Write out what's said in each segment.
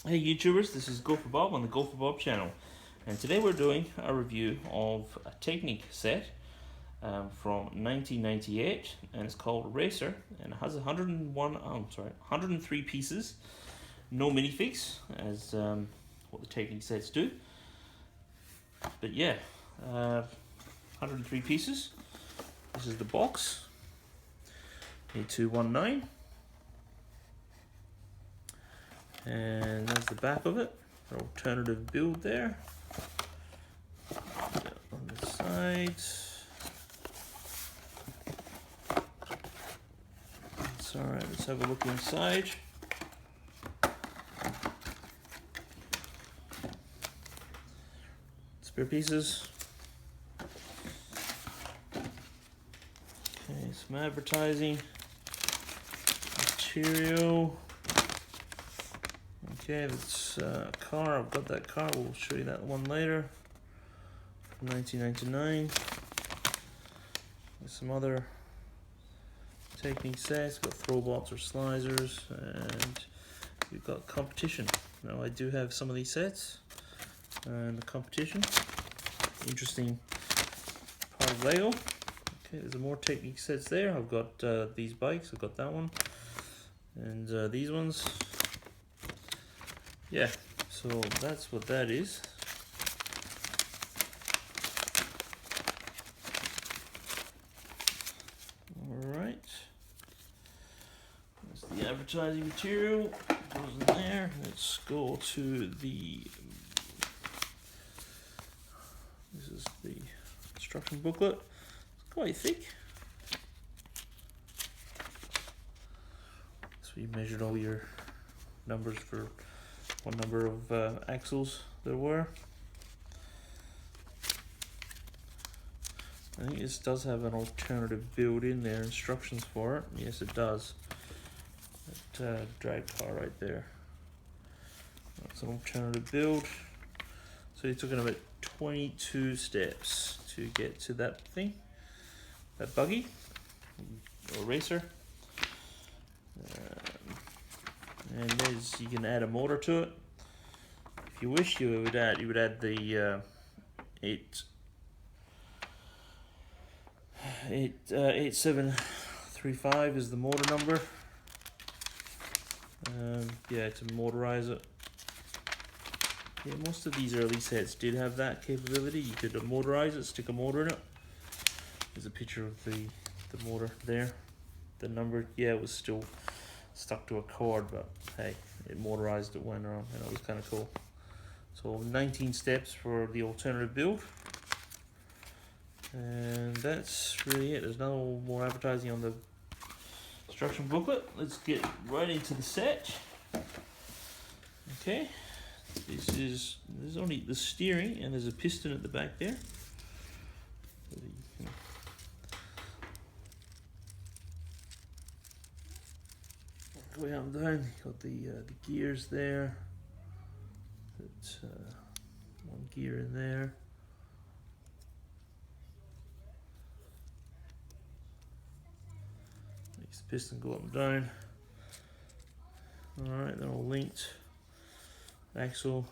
Hey YouTubers, this is Go for Bob on the Go for Bob channel, and today we're doing a review of a Technic set from 1998, and it's called Racer, and it has 103 pieces, no minifigs as what the Technic sets do. But yeah, 103 pieces. This is the box, A219. And that's the back of it, our alternative build there. On the sides. It's alright, let's have a look inside. Spare pieces. Okay, some advertising. Material. Okay, that's a car. I've got that car. We'll show you that one later. From 1999. There's some other Technic sets. Got throwbots or slicers, and we've got competition. Now I do have some of these sets, and the competition. Interesting part of Lego. Okay, there's more Technic sets there. I've got these bikes. I've got that one, and these ones. Yeah, so that's what that is. Alright. That's the advertising material. Goes in there. Let's go to the... This is the instruction booklet. It's quite thick. So you measured all your numbers for what number of axles there were. I think this does have an alternative build in there, instructions for it. Yes, it does. That drag car right there. That's an alternative build. So you're talking about 22 steps to get to that thing, that buggy or racer. And there's, you can add a motor to it if you wish. You would add the 8735 is the motor number. Yeah, to motorize it. Yeah, most of these early sets did have that capability. You could motorize it, stick a motor in it. There's a picture of the motor there. The number, yeah, it was still stuck to a cord, but hey, it motorized it went around, and it was kind of cool. So 19 steps for the alternative build, and that's really it. There's no more advertising on the instruction booklet. Let's get right into the set. Okay, there's only the steering, and there's a piston at the back there. Way on down, got the gears there. That's one gear in there. Makes the piston go up and down. Alright, they're all linked. Axle.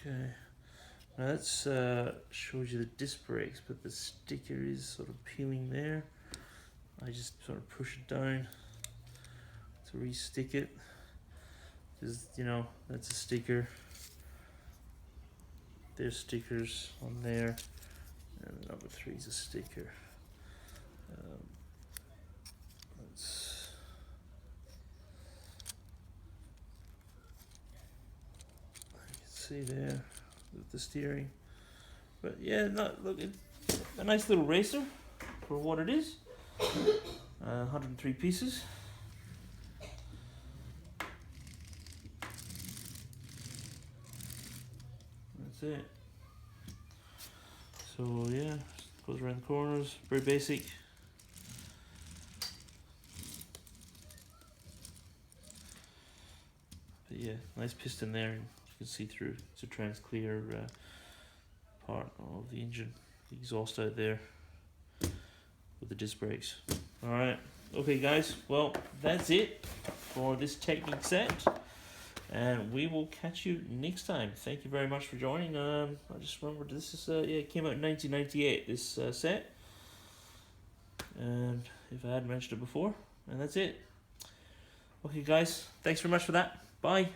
Okay. Now that shows you the disc brakes, but the sticker is sort of peeling there. I just sort of push it down to re-stick it, because you know that's a sticker. There's stickers on there, and number 3 is a sticker. Let's see there with the steering, but yeah, look, it's a nice little racer for what it is. 103 pieces. That's it. So yeah, goes around the corners, very basic. But yeah, nice piston there, and you can see through. It's a trans-clear part of the engine, the exhaust out there. with the disc brakes. Alright, okay guys, well that's it for this Technic set, and we will catch you next time. Thank you very much for joining. I just remembered this is yeah, it came out in 1998, this set, and if I hadn't mentioned it before, and that's it. Okay guys, thanks very much for that. Bye.